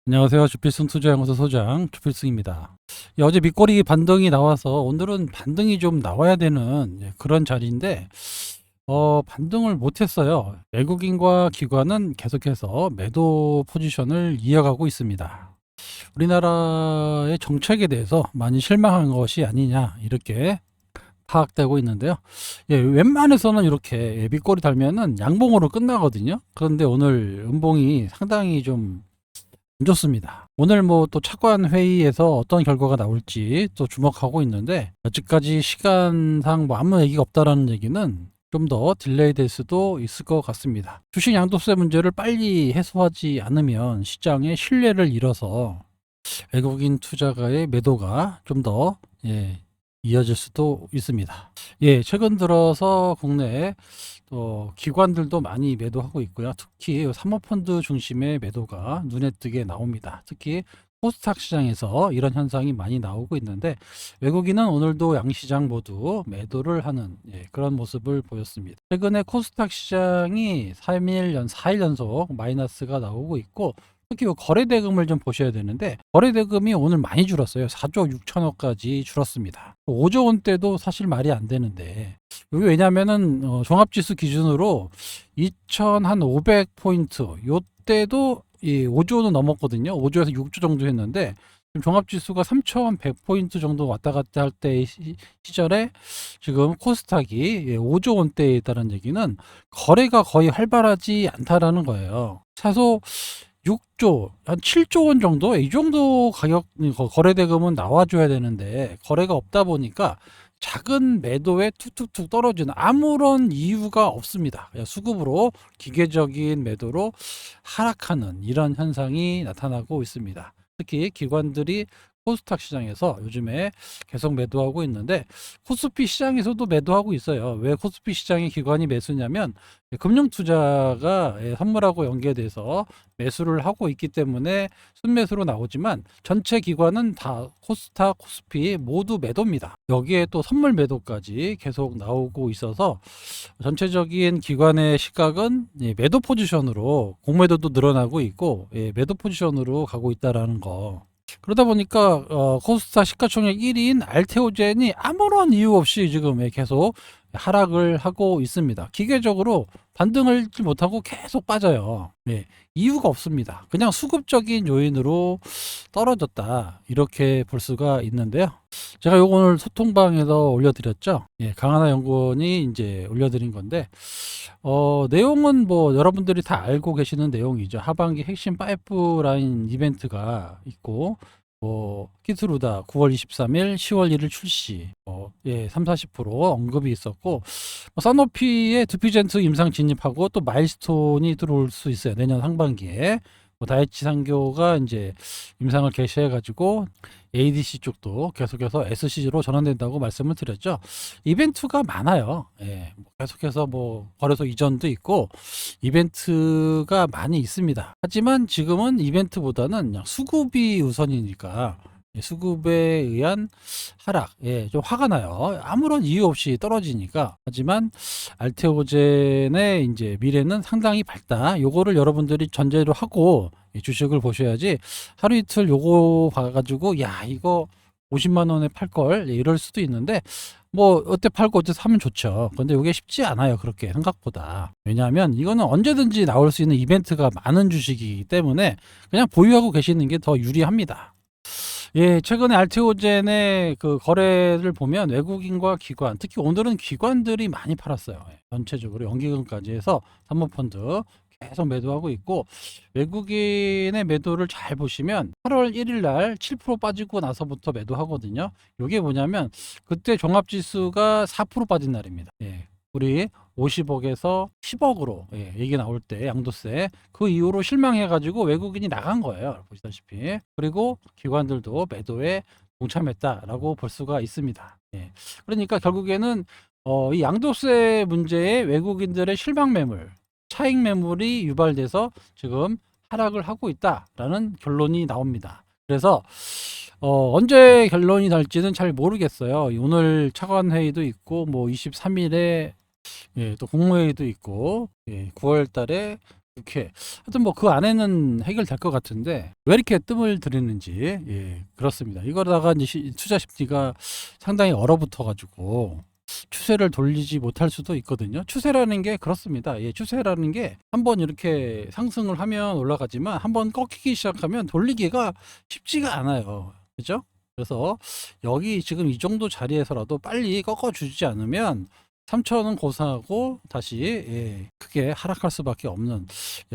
안녕하세요. 주필승 투자연구소 소장 주필승입니다. 어제 밑거리 반등이 나와서 오늘은 반등이 좀 나와야 되는 그런 자리인데 반등을 못했어요. 외국인과 기관은 계속해서 매도 포지션을 이어가고 있습니다. 우리나라의 정책에 대해서 많이 실망한 것이 아니냐 이렇게 파악되고 있는데요. 웬만해서는 이렇게 밑거리 달면은 양봉으로 끝나거든요. 그런데 오늘 음봉이 상당히 좀 안 좋습니다. 오늘 뭐 또 차관 회의에서 어떤 결과가 나올지 또 주목하고 있는데, 아직까지 시간상 뭐 아무 얘기가 없다라는 얘기는 좀 더 딜레이 될 수도 있을 것 같습니다. 주식 양도세 문제를 빨리 해소하지 않으면 시장의 신뢰를 잃어서 외국인 투자가의 매도가 좀 더 이어질 수도 있습니다. 최근 들어서 국내에 또 기관들도 많이 매도하고 있고요. 특히 사모펀드 중심의 매도가 눈에 띄게 나옵니다. 특히 코스닥 시장에서 이런 현상이 많이 나오고 있는데, 외국인은 오늘도 양시장 모두 매도를 하는 그런 모습을 보였습니다. 최근에 코스닥 시장이 4일 연속 마이너스가 나오고 있고, 특히 거래 대금을 좀 보셔야 되는데, 거래 대금이 오늘 많이 줄었어요. 4조 6천억까지 줄었습니다. 5조 원대도 사실 말이 안 되는데, 이게 왜냐면은 종합지수 기준으로 2,500포인트 요때도 이 5조는 넘었거든요. 5조에서 6조 정도 했는데, 지금 종합지수가 3,100포인트 정도 왔다 갔다 할 때 시절에 지금 코스닥이 5조 원대에 있다는 얘기는 거래가 거의 활발하지 않다라는 거예요. 차소 6조, 한 7조 원 정도? 이 정도 가격, 거래 대금은 나와줘야 되는데, 거래가 없다 보니까 작은 매도에 툭툭툭 떨어지는 아무런 이유가 없습니다. 그냥 수급으로 기계적인 매도로 하락하는 이런 현상이 나타나고 있습니다. 특히 기관들이 코스닥 시장에서 요즘에 계속 매도하고 있는데, 코스피 시장에서도 매도하고 있어요. 왜 코스피 시장의 기관이 매수냐면 금융투자가 선물하고 연계돼서 매수를 하고 있기 때문에 순매수로 나오지만, 전체 기관은 다 코스닥, 코스피 모두 매도입니다. 여기에 또 선물 매도까지 계속 나오고 있어서 전체적인 기관의 시각은 매도 포지션으로, 공매도도 늘어나고 있고 매도 포지션으로 가고 있다라는 거. 그러다 보니까 코스타 시가총액 1위인 알테오젠이 아무런 이유 없이 지금 계속 하락을 하고 있습니다. 기계적으로 반등을 못하고 계속 빠져요. 이유가 없습니다. 그냥 수급적인 요인으로 떨어졌다, 이렇게 볼 수가 있는데요. 제가 요거 오늘 소통방에서 올려드렸죠. 강하나 연구원이 이제 올려드린 건데, 내용은 뭐 여러분들이 다 알고 계시는 내용이죠. 하반기 핵심 파이프라인 이벤트가 있고, 키트루다 9월 23일, 10월 1일 출시, 3, 40% 언급이 있었고, 사노피의 두피젠트 임상 진입하고 또 마일스톤이 들어올 수 있어요. 내년 상반기에. 다이치 산교가 이제 임상을 개시해가지고 ADC 쪽도 계속해서 SC로 전환된다고 말씀을 드렸죠. 이벤트가 많아요. 계속해서 뭐 거래소 이전도 있고 이벤트가 많이 있습니다. 하지만 지금은 이벤트보다는 그냥 수급이 우선이니까 수급에 의한 하락, 좀 화가 나요. 아무런 이유 없이 떨어지니까. 하지만 알테오젠의 이제 미래는 상당히 밝다. 요거를 여러분들이 전제로 하고 주식을 보셔야지, 하루 이틀 요거 봐가지고 야 이거 50만 원에 팔 걸 이럴 수도 있는데, 뭐 어때 팔고 어때 사면 좋죠. 근데 이게 쉽지 않아요, 그렇게 생각보다. 왜냐하면 이거는 언제든지 나올 수 있는 이벤트가 많은 주식이기 때문에 그냥 보유하고 계시는 게 더 유리합니다. 최근에 알테오젠의 그 거래를 보면 외국인과 기관, 특히 오늘은 기관들이 많이 팔았어요. 전체적으로 연기금까지 해서 사모펀드 계속 매도하고 있고, 외국인의 매도를 잘 보시면 8월 1일 날 7% 빠지고 나서부터 매도하거든요. 이게 뭐냐면 그때 종합지수가 4% 빠진 날입니다. 우리 50억에서 10억으로 얘기 나올 때 양도세, 그 이후로 실망해가지고 외국인이 나간 거예요, 보시다시피. 그리고 기관들도 매도에 동참했다라고 볼 수가 있습니다. 그러니까 결국에는 이 양도세 문제에 외국인들의 실망 매물, 차익 매물이 유발돼서 지금 하락을 하고 있다라는 결론이 나옵니다. 그래서 언제 결론이 날지는 잘 모르겠어요. 오늘 차관 회의도 있고, 뭐 23일에 또 국무회의도 있고, 9월 달에 이렇게 하여튼 뭐 그 안에는 해결될 것 같은데 왜 이렇게 뜸을 들이는지 그렇습니다. 이거다가 이제 투자 심리가 상당히 얼어붙어 가지고 추세를 돌리지 못할 수도 있거든요. 추세라는 게 그렇습니다. 추세라는 게 한번 이렇게 상승을 하면 올라가지만 한번 꺾이기 시작하면 돌리기가 쉽지가 않아요. 그죠? 그래서 여기 지금 이 정도 자리에서라도 빨리 꺾어주지 않으면 3천은 고사하고 다시 크게 하락할 수밖에 없는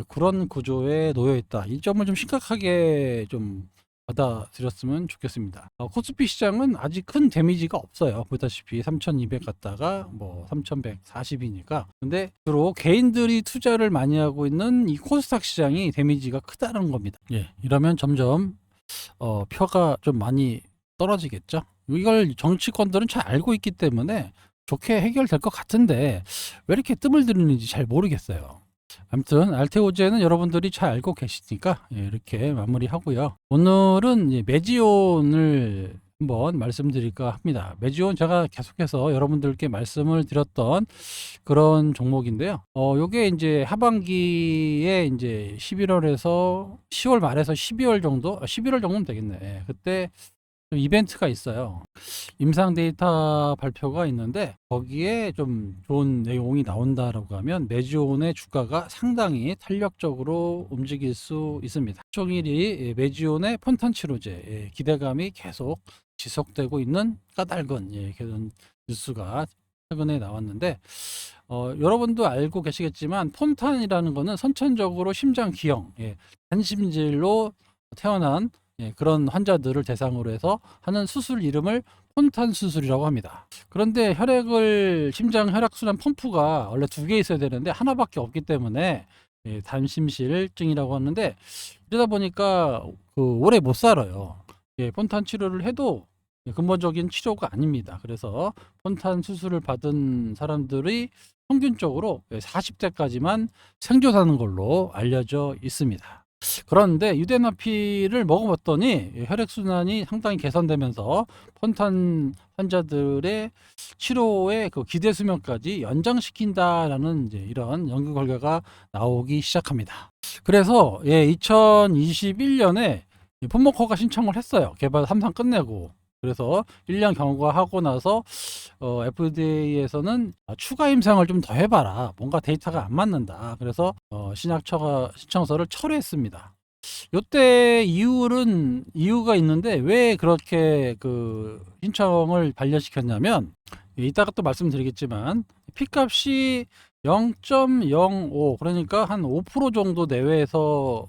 그런 구조에 놓여 있다. 이 점을 좀 심각하게 좀 받아들였으면 좋겠습니다. 코스피 시장은 아직 큰 데미지가 없어요. 보다시피 3,200 갔다가 뭐 3,140이니까. 근데 주로 개인들이 투자를 많이 하고 있는 이 코스닥 시장이 데미지가 크다는 겁니다. 이러면 점점 표가 좀 많이 떨어지겠죠. 이걸 정치권들은 잘 알고 있기 때문에 좋게 해결될 것 같은데 왜 이렇게 뜸을 들이는지 잘 모르겠어요. 아무튼 알테오제는 여러분들이 잘 알고 계시니까 이렇게 마무리하고요. 오늘은 매지온을 한번 말씀드릴까 합니다. 매지온 제가 계속해서 여러분들께 말씀을 드렸던 그런 종목인데요. 요게 이제 하반기에 이제 11월에서 10월 말에서 12월 정도, 11월 정도면 되겠네. 그때 이벤트가 있어요. 임상 데이터 발표가 있는데 거기에 좀 좋은 내용이 나온다라고 하면 매지온의 주가가 상당히 탄력적으로 움직일 수 있습니다. 종일이 매지온의 폰탄 치료제 기대감이 계속 지속되고 있는 까닭은 그런 뉴스가 최근에 나왔는데 여러분도 알고 계시겠지만 폰탄이라는 거는 선천적으로 심장 기형 단심질로 태어난 그런 환자들을 대상으로 해서 하는 수술 이름을 폰탄 수술이라고 합니다. 그런데 심장 혈액순환 펌프가 원래 2개 있어야 되는데 하나밖에 없기 때문에 단심실증이라고 하는데 이러다 보니까 오래 못 살아요. 폰탄 치료를 해도 근본적인 치료가 아닙니다. 그래서 폰탄 수술을 받은 사람들이 평균적으로 40대까지만 생존하는 걸로 알려져 있습니다. 그런데 유대나피를 먹어봤더니 혈액순환이 상당히 개선되면서 폰탄 환자들의 치료의 그 기대 수명까지 연장시킨다라는 이런 연구 결과가 나오기 시작합니다. 그래서 2021년에 폰모커가 신청을 했어요. 개발 3상 끝내고. 그래서 1년 경과하고 나서 FDA에서는 추가 임상을 좀 더 해봐라. 뭔가 데이터가 안 맞는다. 그래서 신약처가 신청서를 철회했습니다. 요때 이유가 있는데 왜 그렇게 그 신청을 반려시켰냐면 이따가 또 말씀드리겠지만 P값이 0.05 그러니까 한 5% 정도 내외에서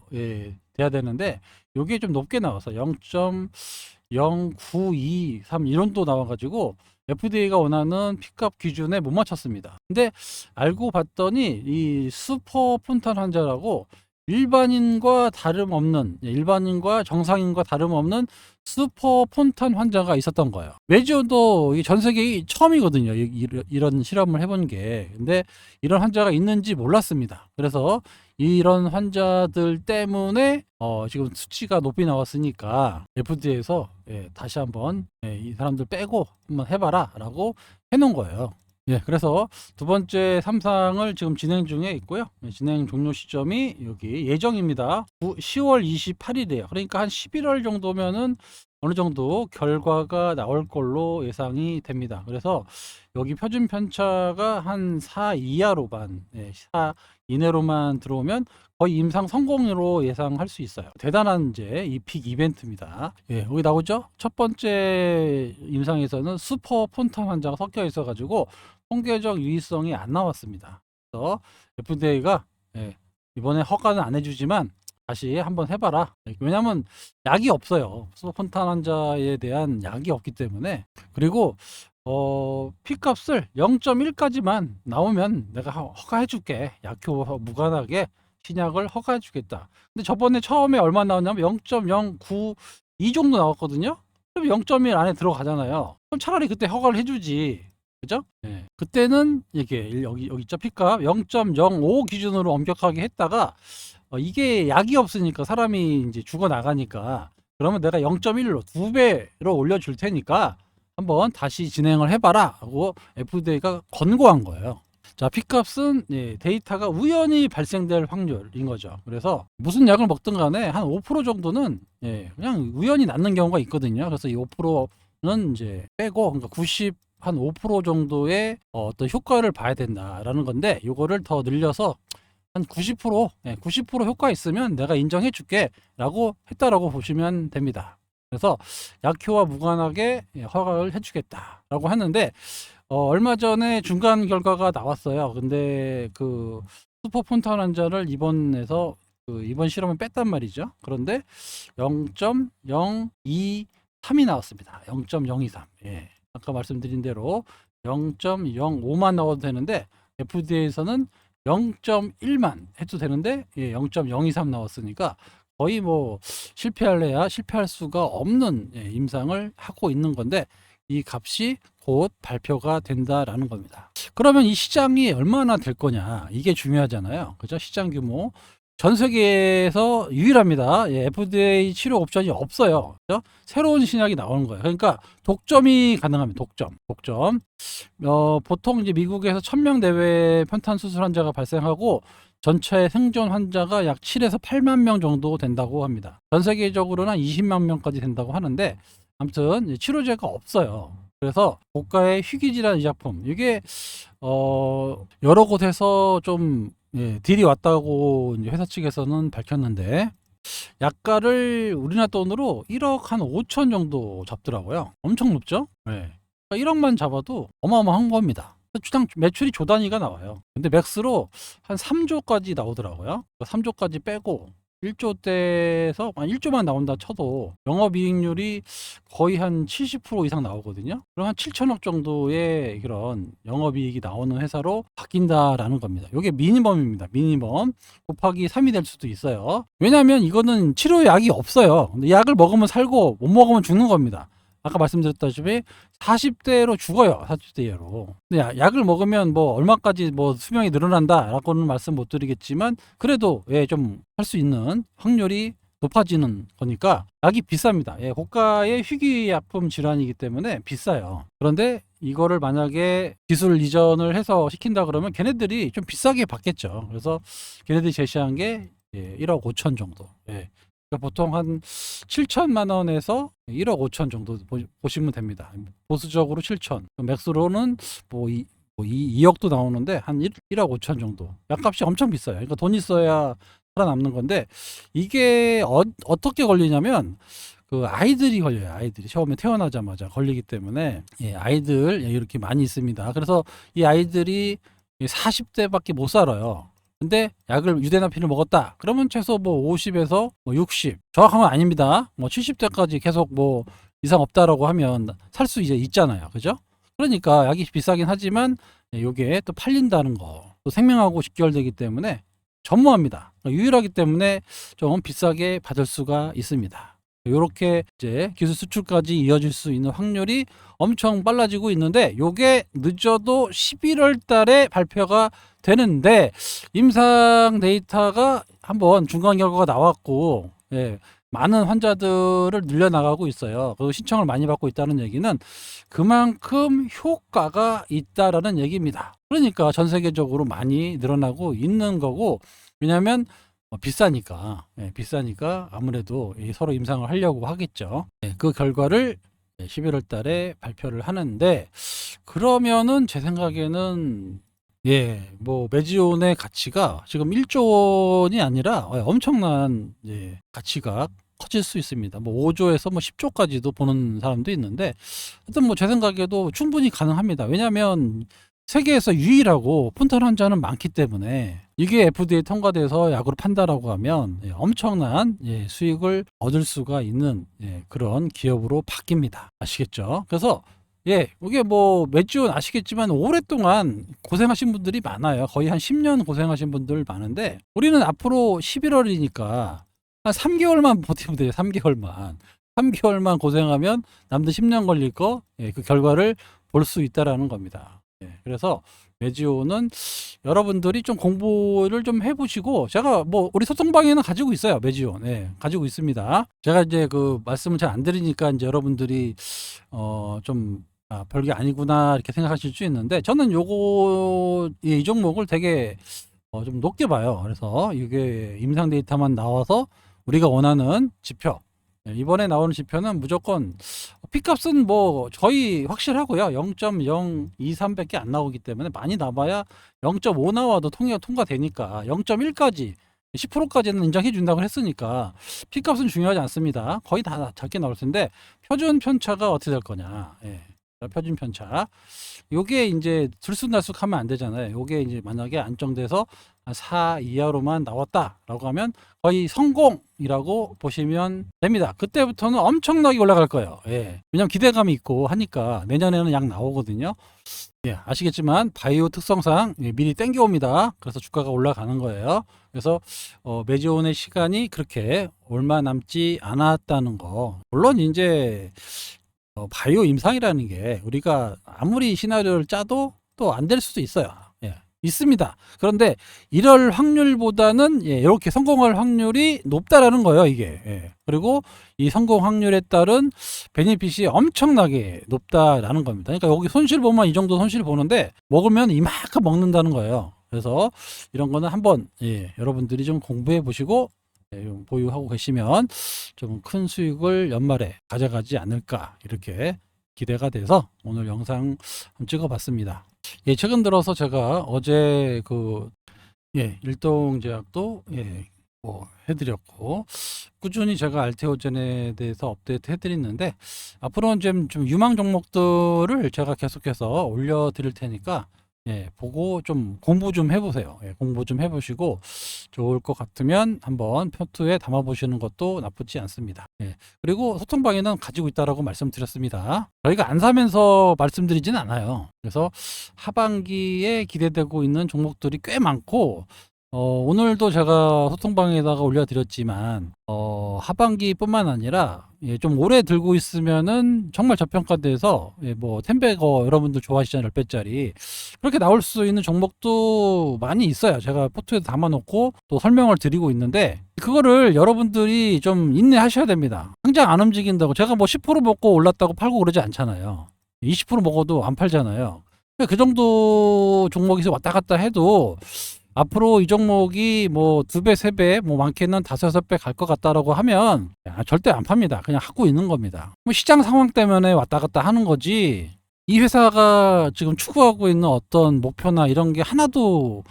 돼야 되는데 요게 좀 높게 나와서 0.0923 이런 또 나와가지고 FDA가 원하는 P값 기준에 못 맞췄습니다. 근데 알고 봤더니 이 슈퍼 폰탄 환자라고 일반인과 정상인과 다름없는 슈퍼 폰탄 환자가 있었던 거예요. 매지온도 전 세계 처음이거든요. 이런 실험을 해본 게. 근데 이런 환자가 있는지 몰랐습니다. 그래서 이런 환자들 때문에 지금 수치가 높이 나왔으니까 FDA에서 다시 한번 이 사람들 빼고 한번 해봐라 라고 해놓은 거예요. 그래서 두 번째 3상을 지금 진행 중에 있고요. 진행 종료 시점이 여기 예정입니다. 10월 28일이에요. 그러니까 한 11월 정도면은 어느 정도 결과가 나올 걸로 예상이 됩니다. 그래서 여기 표준 편차가 한 4 이하로만, 4 이내로만 들어오면 거의 임상 성공으로 예상할 수 있어요. 대단한 이 픽 이벤트입니다. 여기 나오죠? 첫 번째 임상에서는 슈퍼 폰탄 환자가 섞여 있어가지고 통계적 유의성이 안 나왔습니다. 그래서 FDA가 이번에 허가는 안 해주지만 다시 한번 해봐라. 왜냐하면 약이 없어요. 슈퍼 폰탄 환자에 대한 약이 없기 때문에. 그리고 P값을 0.1까지만 나오면 내가 허가해줄게. 약효 무관하게 신약을 허가해주겠다. 근데 저번에 처음에 얼마 나왔냐면 0.092 정도 나왔거든요. 그럼 0.1 안에 들어가잖아요. 그럼 차라리 그때 허가를 해주지. 그죠? 그때는 여기 있죠. P값 0.05 기준으로 엄격하게 했다가 이게 약이 없으니까 사람이 이제 죽어 나가니까 그러면 내가 0.1로 2배로 올려줄 테니까 한번 다시 진행을 해봐라 하고 FDA가 권고한 거예요. 자, P값은 데이터가 우연히 발생될 확률인 거죠. 그래서 무슨 약을 먹든 간에 한 5% 정도는 그냥 우연히 낫는 경우가 있거든요. 그래서 이 5%는 이제 빼고, 그러니까 95% 정도의 어떤 효과를 봐야 된다라는 건데, 요거를 더 늘려서 한 90% 효과 있으면 내가 인정해 줄게 라고 했다라고 보시면 됩니다. 그래서 약효와 무관하게 허가를 해주겠다 라고 했는데, 얼마 전에 중간 결과가 나왔어요. 근데 그 슈퍼폰탄 환자를 입원해서 이번 실험을 뺐단 말이죠. 그런데 0.023이 나왔습니다. 0.023. 예. 아까 말씀드린 대로 0.05만 나와도 되는데, FDA에서는 0.1만 해도 되는데 0.023 나왔으니까 거의 뭐 실패할래야 실패할 수가 없는 임상을 하고 있는 건데, 이 값이 곧 발표가 된다라는 겁니다. 그러면 이 시장이 얼마나 될 거냐, 이게 중요하잖아요. 그죠? 시장 규모 전 세계에서 유일합니다. FDA 치료 옵션이 없어요. 그죠? 새로운 신약이 나오는 거예요. 그러니까 독점이 가능합니다. 독점. 보통 이제 미국에서 1000명 내외 편탄 수술 환자가 발생하고 전체 생존 환자가 약 7에서 8만 명 정도 된다고 합니다. 전 세계적으로는 한 20만 명까지 된다고 하는데, 아무튼 치료제가 없어요. 그래서 고가의 희귀질환 의약품, 이게 여러 곳에서 좀 딜이 왔다고 이제 회사 측에서는 밝혔는데, 약가를 우리나라 돈으로 1억 한 5천 정도 잡더라고요. 엄청 높죠? 네. 1억만 잡아도 어마어마한 겁니다. 주당 매출이 조 단위가 나와요. 근데 맥스로 한 3조까지 나오더라고요. 3조까지 빼고 1조대에서 1조만 나온다 쳐도 영업이익률이 거의 한 70% 이상 나오거든요. 그럼 한 7천억 정도의 그런 영업이익이 나오는 회사로 바뀐다라는 겁니다. 이게 미니멈입니다. 미니멈 곱하기 3이 될 수도 있어요. 왜냐하면 이거는 치료약이 없어요. 근데 약을 먹으면 살고 못 먹으면 죽는 겁니다. 아까 말씀드렸다시피 40대로 죽어요. 40대로. 근데 약을 먹으면 뭐 얼마까지 뭐 수명이 늘어난다라고는 말씀 못 드리겠지만, 그래도 좀 할 수 있는 확률이 높아지는 거니까 약이 비쌉니다. 고가의 희귀약품 질환이기 때문에 비싸요. 그런데 이거를 만약에 기술 이전을 해서 시킨다 그러면 걔네들이 좀 비싸게 받겠죠. 그래서 걔네들이 제시한 게 1억 5천 정도. 그러니까 보통 한 7천만 원에서 1억 5천 정도 보시면 됩니다. 보수적으로 7천. 맥스로는 뭐 2억도 나오는데 한 1억 5천 정도. 약값이 엄청 비싸요. 그러니까 돈 있어야 살아남는 건데, 이게 어떻게 걸리냐면 그 아이들이 걸려요. 아이들이 처음에 태어나자마자 걸리기 때문에 아이들 이렇게 많이 있습니다. 그래서 이 아이들이 40대밖에 못 살아요. 근데 약을 유대나피를 먹었다 그러면 최소 뭐 50에서 뭐 60, 정확한 건 아닙니다. 뭐 70대까지 계속 뭐 이상 없다라고 하면 살 수 이제 있잖아요. 그죠? 그러니까 약이 비싸긴 하지만 요게 또 팔린다는 거, 또 생명하고 직결되기 때문에 전무합니다. 유일하기 때문에 좀 비싸게 받을 수가 있습니다. 이렇게 이제 기술 수출까지 이어질 수 있는 확률이 엄청 빨라지고 있는데, 요게 늦어도 11월 달에 발표가 되는데, 임상 데이터가 한번 중간 결과가 나왔고 많은 환자들을 늘려나가고 있어요. 그 신청을 많이 받고 있다는 얘기는 그만큼 효과가 있다라는 얘기입니다. 그러니까 전 세계적으로 많이 늘어나고 있는 거고, 왜냐하면 비싸니까 비싸니까 아무래도 서로 임상을 하려고 하겠죠. 그 결과를 11월 달에 발표를 하는데, 그러면은 제 생각에는 뭐 메지온의 가치가 지금 1조 원이 아니라 엄청난 가치가 커질 수 있습니다. 뭐 5조에서 뭐 10조까지도 보는 사람도 있는데, 하여튼 뭐 제 생각에도 충분히 가능합니다. 왜냐하면 세계에서 유일하고 폰탄 환자는 많기 때문에, 이게 FDA 통과돼서 약으로 판다라고 하면 엄청난 수익을 얻을 수가 있는 그런 기업으로 바뀝니다. 아시겠죠? 그래서 이게 뭐 메지온 아시겠지만 오랫동안 고생하신 분들이 많아요. 거의 한 10년 고생하신 분들 많은데, 우리는 앞으로 11월이니까 한 3개월만 버티면 돼요. 3개월만 고생하면 남들 10년 걸릴 거 그 결과를 볼 수 있다라는 겁니다. 그래서 메지온은 여러분들이 좀 공부를 좀 해보시고, 제가 뭐 우리 소통방에는 가지고 있어요. 메지온 가지고 있습니다. 제가 이제 그 말씀을 잘 안 드리니까 이제 여러분들이 좀 아, 별게 아니구나 이렇게 생각하실 수 있는데 저는 요거 이 종목을 되게 좀 높게 봐요. 그래서 이게 임상 데이터만 나와서 우리가 원하는 지표, 이번에 나오는 지표는 무조건 P값은 뭐 거의 확실하고요. 0.023밖에 안 나오기 때문에 많이 나봐야 0.5 나와도 통과되니까 0.1까지 10%까지는 인정해 준다고 했으니까 P값은 중요하지 않습니다. 거의 다 작게 나올 텐데 표준 편차가 어떻게 될 거냐. 예. 표준 편차. 요게 이제 들쑥날쑥하면 안 되잖아요. 요게 이제 만약에 안정돼서 4 이하로만 나왔다라고 하면 거의 성공이라고 보시면 됩니다. 그때부터는 엄청나게 올라갈 거예요. 예. 왜냐면 기대감이 있고 하니까 내년에는 약 나오거든요. 예, 아시겠지만 바이오 특성상 미리 땡겨옵니다. 그래서 주가가 올라가는 거예요. 그래서 매지온의 시간이 그렇게 얼마 남지 않았다는 거. 물론 이제 바이오 임상이라는 게 우리가 아무리 시나리오를 짜도 또 안 될 수도 있어요. 예, 있습니다. 그런데 이럴 확률보다는 이렇게 성공할 확률이 높다라는 거예요, 이게. 예. 그리고 이 성공 확률에 따른 베네핏이 엄청나게 높다라는 겁니다. 그러니까 여기 손실 보면 이 정도 손실 보는데 먹으면 이만큼 먹는다는 거예요. 그래서 이런 거는 한번 여러분들이 좀 공부해 보시고 보유하고 계시면 좀 큰 수익을 연말에 가져가지 않을까 이렇게 기대가 돼서 오늘 영상 한번 찍어봤습니다. 최근 들어서 제가 어제 일동제약도 뭐 해드렸고 꾸준히 제가 알테오젠에 대해서 업데이트 해드리는데 앞으로는 좀 유망 종목들을 제가 계속해서 올려드릴 테니까 보고 좀 공부 좀 해보세요. 공부 좀 해보시고 좋을 것 같으면 한번 표투에 담아보시는 것도 나쁘지 않습니다. 그리고 소통방에는 가지고 있다라고 말씀드렸습니다. 저희가 안 사면서 말씀드리진 않아요. 그래서 하반기에 기대되고 있는 종목들이 꽤 많고 오늘도 제가 소통방에다가 올려드렸지만 하반기뿐만 아니라 좀 오래 들고 있으면은 정말 저평가돼서 뭐 텐베거 여러분들 좋아하시잖아요. 10배짜리 그렇게 나올 수 있는 종목도 많이 있어요. 제가 포트에 담아놓고 또 설명을 드리고 있는데 그거를 여러분들이 좀 인내하셔야 됩니다. 당장 안 움직인다고 제가 뭐 10% 먹고 올랐다고 팔고 그러지 않잖아요. 20% 먹어도 안 팔잖아요. 그 정도 종목에서 왔다 갔다 해도 앞으로 이 종목이 뭐 2배, 3배, 뭐 많게는 5, 6배 갈 것 같다라고 하면 절대 안 팝니다. 그냥 하고 있는 겁니다. 뭐 시장 상황 때문에 왔다 갔다 하는 거지 이 회사가 지금 추구하고 있는 어떤 목표나 이런 게 하나도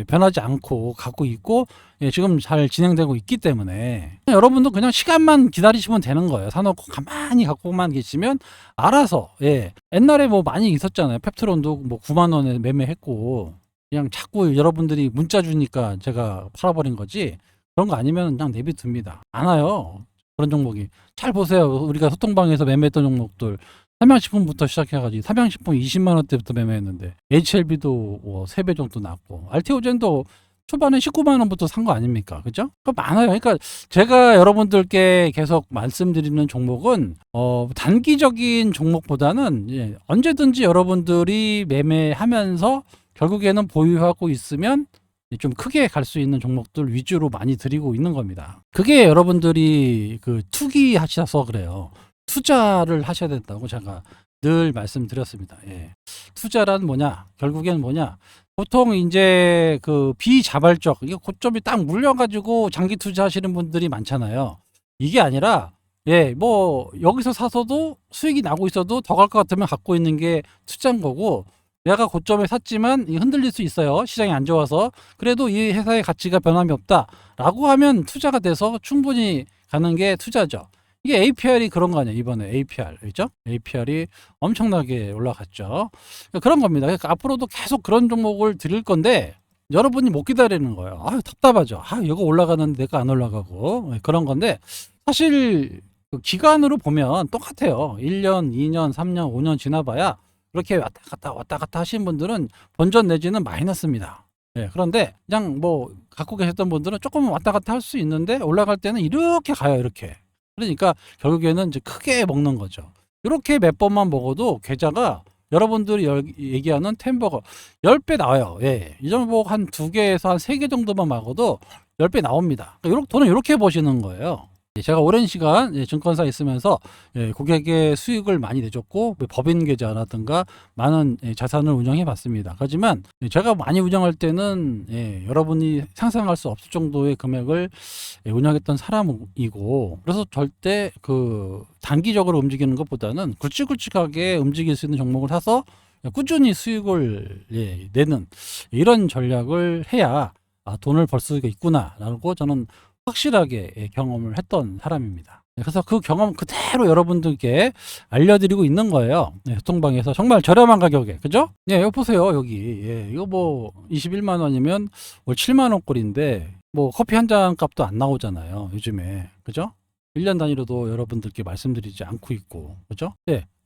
변하지 않고 갖고 있고 지금 잘 진행되고 있기 때문에 여러분도 그냥 시간만 기다리시면 되는 거예요. 사놓고 가만히 갖고만 계시면 알아서 옛날에 뭐 많이 있었잖아요. 펩트론도 뭐 9만 원에 매매했고 그냥 자꾸 여러분들이 문자 주니까 제가 팔아버린 거지 그런 거 아니면 그냥 내비둡니다. 안 와요. 그런 종목이. 잘 보세요. 우리가 소통방에서 매매했던 종목들 삼양식품부터 시작해가지고 삼양식품 20만 원대부터 매매했는데 HLB도 3배 정도 났고 알테오젠도 초반에 19만 원부터 산 거 아닙니까? 그죠? 많아요. 그러니까 제가 여러분들께 계속 말씀드리는 종목은 단기적인 종목보다는 언제든지 여러분들이 매매하면서 결국에는 보유하고 있으면 좀 크게 갈 수 있는 종목들 위주로 많이 드리고 있는 겁니다. 그게 여러분들이 투기 하셔서 그래요. 투자를 하셔야 된다고 제가 늘 말씀드렸습니다. 투자란 뭐냐? 결국엔 뭐냐? 보통 이제 비자발적, 이게 고점이 딱 물려가지고 장기 투자하시는 분들이 많잖아요. 이게 아니라 뭐 여기서 사서도 수익이 나고 있어도 더 갈 것 같으면 갖고 있는 게 투자인 거고 내가 고점에 샀지만 흔들릴 수 있어요. 시장이 안 좋아서. 그래도 이 회사의 가치가 변함이 없다라고 하면 투자가 돼서 충분히 가는 게 투자죠. 이게 APR이 그런 거 아니에요. 이번에 APR, 그죠? APR이 엄청나게 올라갔죠. 그런 겁니다. 그러니까 앞으로도 계속 그런 종목을 드릴 건데 여러분이 못 기다리는 거예요. 답답하죠. 이거 올라가는데 내가 안 올라가고 그런 건데 사실 기간으로 보면 똑같아요. 1년, 2년, 3년, 5년 지나봐야 그렇게 왔다 갔다 하시는 분들은 본전 내지는 마이너스입니다. 그런데 그냥 뭐 갖고 계셨던 분들은 조금 왔다 갔다 할 수 있는데 올라갈 때는 이렇게 가요. 이렇게. 그러니까 결국에는 이제 크게 먹는 거죠. 이렇게 몇 번만 먹어도 계좌가 여러분들이 얘기하는 텐버거 10배 나와요. 이 종목 한 2개에서 한 3개 정도만 먹어도 10배 나옵니다. 그러니까 돈은 이렇게 버시는 거예요. 제가 오랜 시간 증권사에 있으면서 고객의 수익을 많이 내줬고 법인 계좌라든가 많은 자산을 운영해 봤습니다. 하지만 제가 많이 운영할 때는 여러분이 상상할 수 없을 정도의 금액을 운영했던 사람이고, 그래서 절대 그 단기적으로 움직이는 것보다는 굵직굵직하게 움직일 수 있는 종목을 사서 꾸준히 수익을 내는 이런 전략을 해야 돈을 벌 수가 있구나라고 저는 확실하게 경험을 했던 사람입니다. 그래서 그 경험 그대로 여러분들께 알려드리고 있는 거예요. 소통방에서 정말 저렴한 가격에, 그죠? 여기 보세요. 여기 이거 뭐 21만 원이면 월 7만 원꼴인데 뭐 커피 한 잔 값도 안 나오잖아요, 요즘에. 그죠? 1년 단위로도 여러분들께 말씀드리지 않고 있고, 그죠?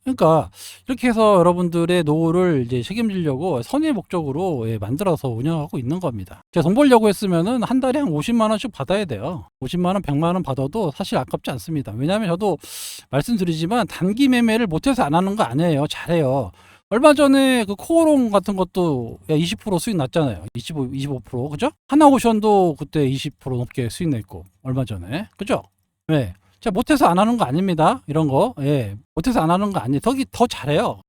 그러니까 이렇게 해서 여러분들의 노후를 이제 책임지려고 선의 목적으로 만들어서 운영하고 있는 겁니다. 제가 돈 벌려고 했으면은 한 달에 한 50만 원씩 받아야 돼요. 50만 원, 100만 원 받아도 사실 아깝지 않습니다. 왜냐하면 저도 말씀드리지만 단기 매매를 못해서 안 하는 거 아니에요. 잘해요. 얼마 전에 그 코오롱 같은 것도 20% 수익 났잖아요. 25%, 그죠? 하나오션도 그때 20% 넘게 수익 냈고, 얼마 전에. 그죠? 네. 제가 못해서 안 하는 거 아닙니다. 이런 거. 못해서 안 하는 거 아니에요. 더 잘해요.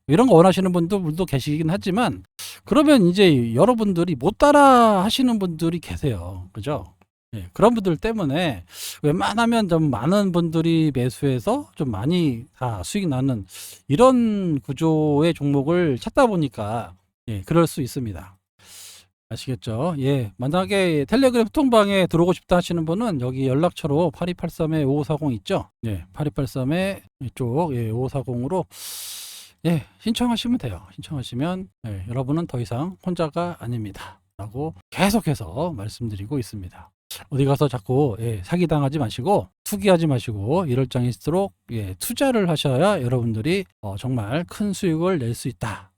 이런 거 원하시는 분들도 계시긴 하지만, 그러면 이제 여러분들이 못 따라 하시는 분들이 계세요. 그죠? 그런 분들 때문에 웬만하면 좀 많은 분들이 매수해서 좀 많이 다 수익 나는 이런 구조의 종목을 찾다 보니까 그럴 수 있습니다. 아시겠죠? 만약에 텔레그램 소통방에 들어오고 싶다 하시는 분은 여기 연락처로 8283-5540 있죠? 8283에 이쪽 5540으로 신청하시면 돼요. 신청하시면 여러분은 더 이상 혼자가 아닙니다. 라고 계속해서 말씀드리고 있습니다. 어디 가서 자꾸 사기당하지 마시고 투기하지 마시고 이럴 장일수록 투자를 하셔야 여러분들이 정말 큰 수익을 낼 수 있다.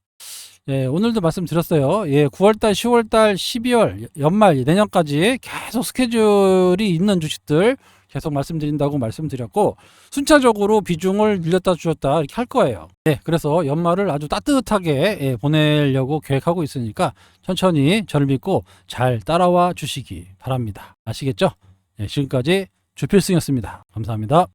오늘도 말씀드렸어요. 9월달, 10월달, 12월, 연말, 내년까지 계속 스케줄이 있는 주식들 계속 말씀드린다고 말씀드렸고, 순차적으로 비중을 늘렸다 줄였다 이렇게 할 거예요. 그래서 연말을 아주 따뜻하게 보내려고 계획하고 있으니까 천천히 저를 믿고 잘 따라와 주시기 바랍니다. 아시겠죠? 지금까지 주필승이었습니다. 감사합니다.